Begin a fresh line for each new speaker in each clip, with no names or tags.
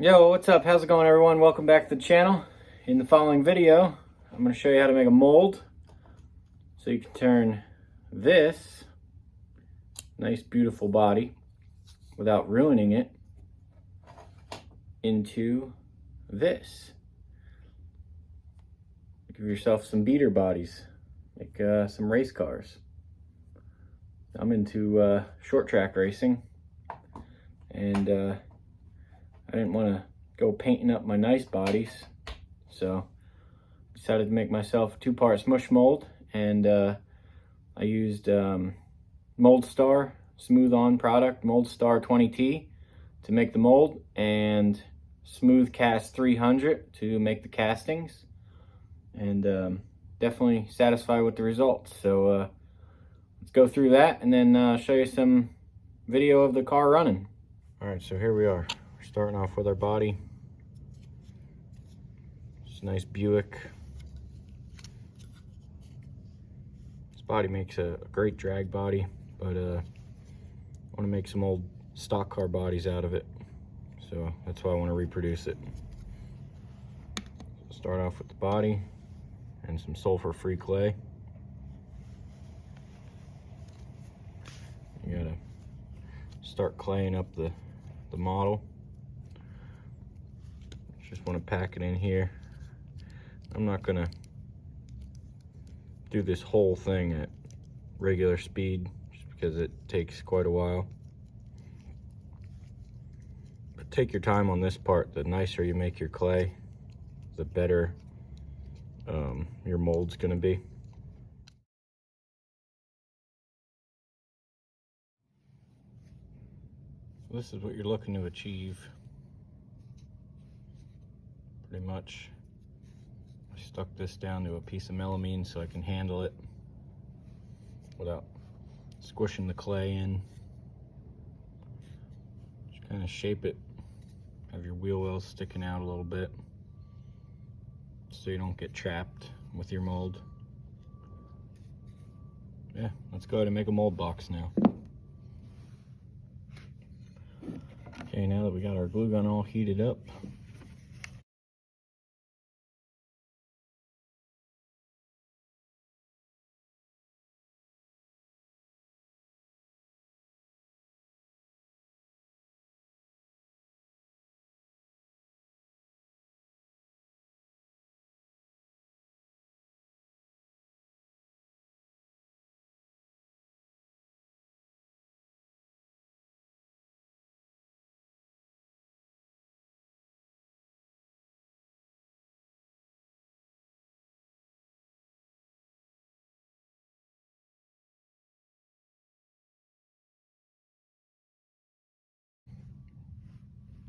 Yo, what's up? How's it going, everyone? Welcome back to the channel. In the following video, I'm going to show you how to make a mold so you can turn this nice, beautiful body without ruining it into this. Give yourself some beater bodies, like some race cars. I'm into short track racing, and I didn't want to go painting up my nice bodies, so decided to make myself a 2-part smoosh mold, and I used Mold Star Smooth On product, Mold Star 20T, to make the mold, and Smooth Cast 300 to make the castings, and definitely satisfied with the results. So let's go through that and then show you some video of the car running. All right, so here we are. We're starting off with our body. It's a nice Buick. This body makes a great drag body, but I want to make some old stock car bodies out of it. So that's why I want to reproduce it. So start off with the body and some sulfur-free clay. You gotta start claying up the model. Just want to pack it in here. I'm not gonna do this whole thing at regular speed just because it takes quite a while. But take your time on this part. The nicer you make your clay, the better your mold's gonna be. This is what you're looking to achieve. Pretty much, I stuck this down to a piece of melamine so I can handle it without squishing the clay in. Just kind of shape it, have your wheel wells sticking out a little bit so you don't get trapped with your mold. Yeah, let's go ahead and make a mold box now. Okay, now that we got our glue gun all heated up,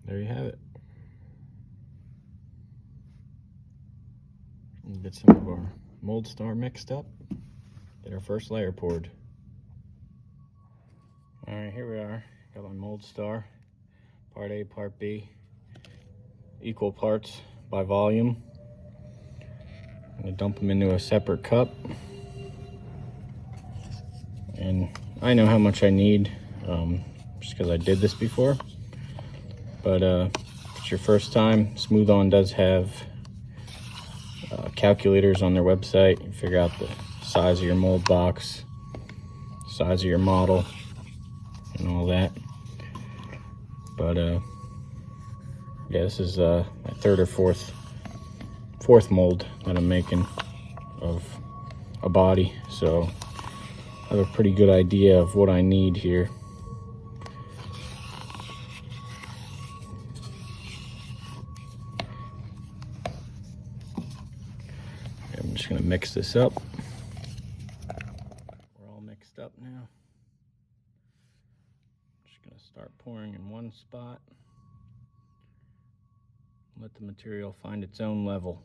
there you have it. We'll get some of our Mold Star mixed up, get our first layer poured. All right, here we are. Got my Mold Star, part A, part B, equal parts by volume. I'm gonna dump them into a separate cup. And I know how much I need, just because I did this before. But if it's your first time, Smooth On does have calculators on their website. You figure out the size of your mold box, size of your model, and all that. But yeah, this is my third or fourth mold that I'm making of a body, so I have a pretty good idea of what I need here. I'm just gonna mix this up. We're all mixed up now. Just gonna start pouring in one spot. Let the material find its own level.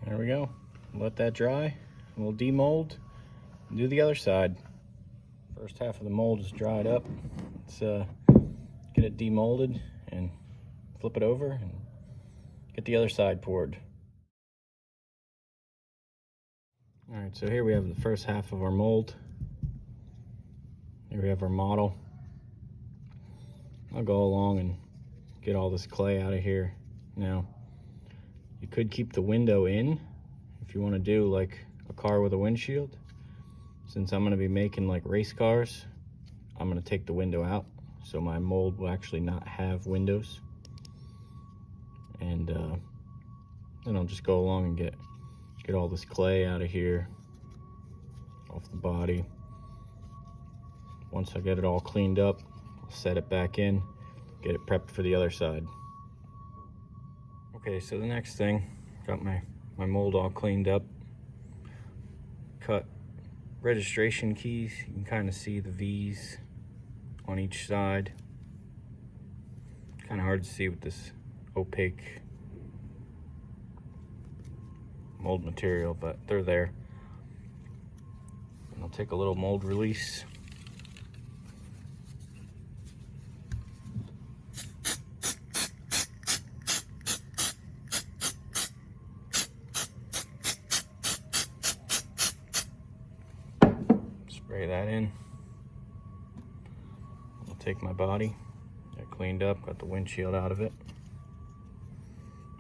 There we go. Let that dry. We'll demold and do the other side. First half of the mold is dried up. Let's get it demolded and flip it over and get the other side poured. All right, so here we have the first half of our mold. Here we have our model. I'll go along and get all this clay out of here. Now, you could keep the window in if you want to do like a car with a windshield. Since I'm going to be making like race cars, I'm going to take the window out, so my mold will actually not have windows. And then I'll just go along and get all this clay out of here, off the body. Once I get it all cleaned up, I'll set it back in, get it prepped for the other side. Okay, so the next thing, got my mold all cleaned up. Cut registration keys. You can kind of see the V's on each side. Kind of hard to see with this opaque mold material, but they're there. And I'll take a little mold release. Spray that in. I'll take my body, get cleaned up, got the windshield out of it,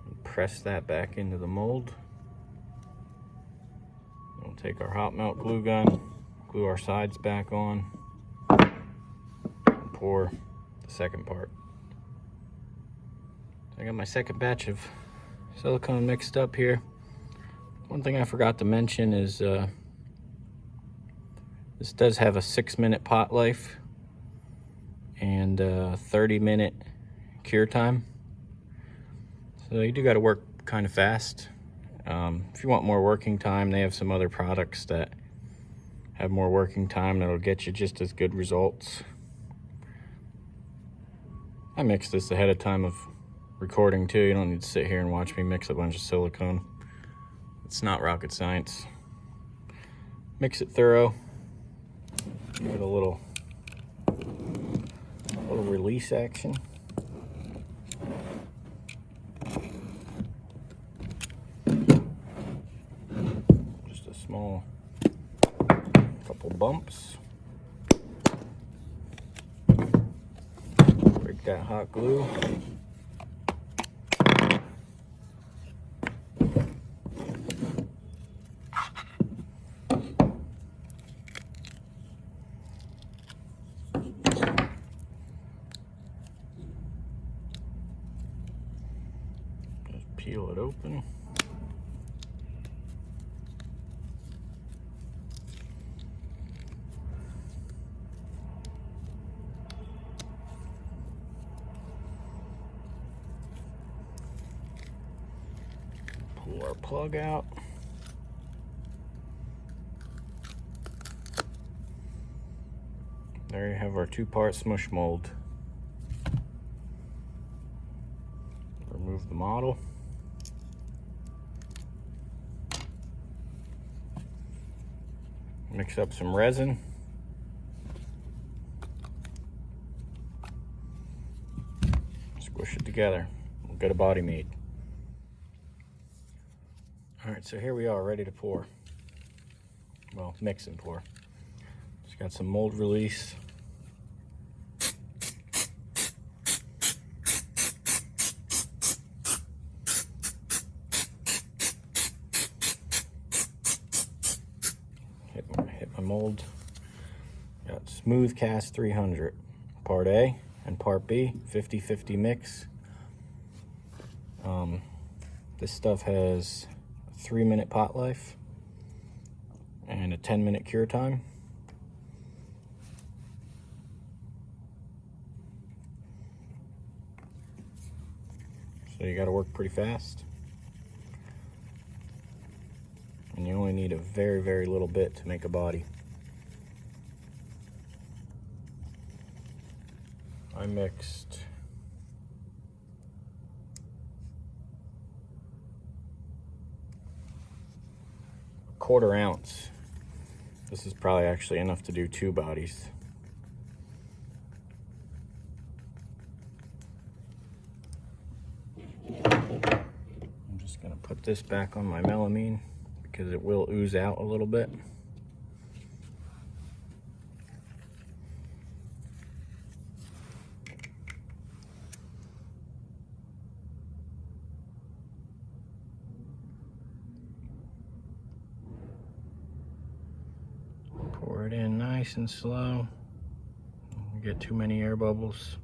and press that back into the mold. We'll take our hot melt glue gun, glue our sides back on, and pour the second part. I got my second batch of silicone mixed up here. One thing I forgot to mention is this does have a 6-minute pot life and a 30-minute cure time. So you do got to work kind of fast. If you want more working time, they have some other products that have more working time that'll get you just as good results. I mixed this ahead of time of recording too. You don't need to sit here and watch me mix a bunch of silicone. It's not rocket science. Mix it thorough. Give it a little release action. Just a small couple bumps. Break that hot glue. Peel it open. Pull our plug out. There you have our 2-part smush mold. Remove the model. Mix up some resin. Squish it together. We'll get a body made. All right, so here we are, ready to pour. Well, mix and pour. Just got some mold release. Hit my mold. Got smooth cast 300, part A, and part B, 50-50 mix. This stuff has a 3-minute pot life and a 10-minute cure time. So you got to work pretty fast. And you only need a very, very little bit to make a body. I mixed 1/4 ounce. This is probably actually enough to do 2 bodies. I'm just gonna put this back on my melamine because it will ooze out a little bit. Pour it in nice and slow. Don't get too many air bubbles.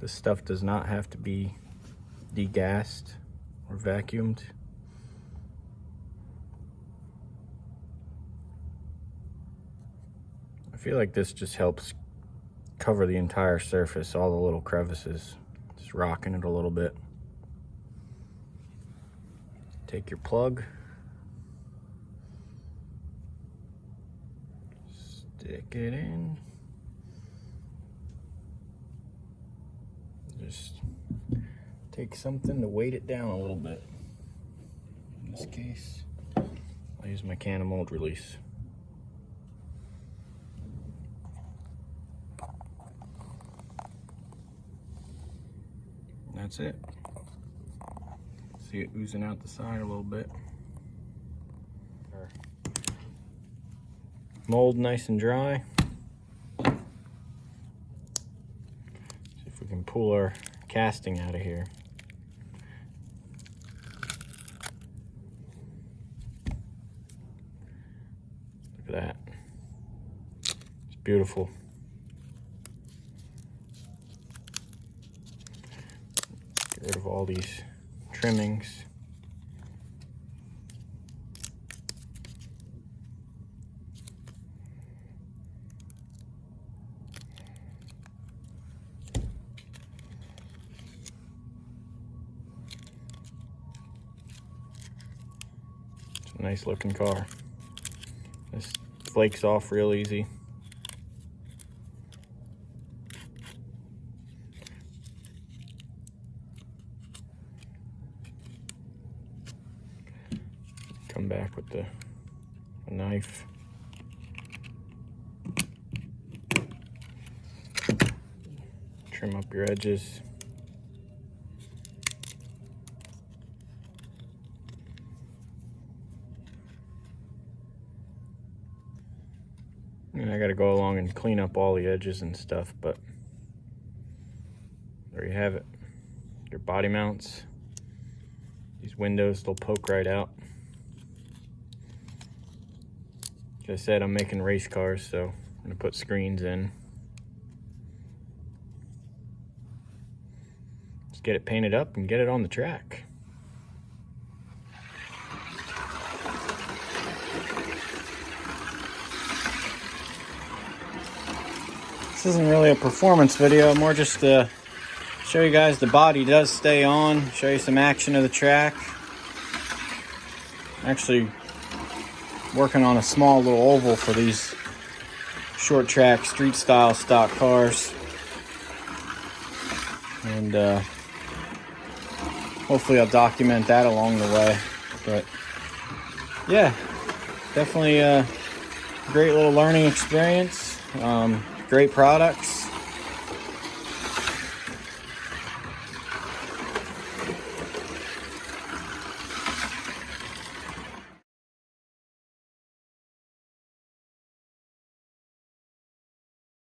This stuff does not have to be degassed or vacuumed. I feel like this just helps cover the entire surface, all the little crevices. Just rocking it a little bit. Take your plug. Stick it in. Just take something to weight it down a little bit. In this case, I'll use my can of mold release. That's it. See it oozing out the side a little bit. Mold nice and dry. See if we can pull our casting out of here. Look at that. It's beautiful. Get rid of all these trimmings. It's a nice looking car. This flakes off real easy. Come back with a knife. Trim up your edges. And I gotta go along and clean up all the edges and stuff, but there you have it. Your body mounts. These windows, they'll poke right out. Like I said, I'm making race cars, so I'm gonna put screens in. Let's get it painted up and get it on the track. This isn't really a performance video, more just to show you guys the body does stay on, show you some action of the track. Actually working on a small little oval for these short track street style stock cars, and hopefully I'll document that along the way. But yeah, definitely a great little learning experience. Great products.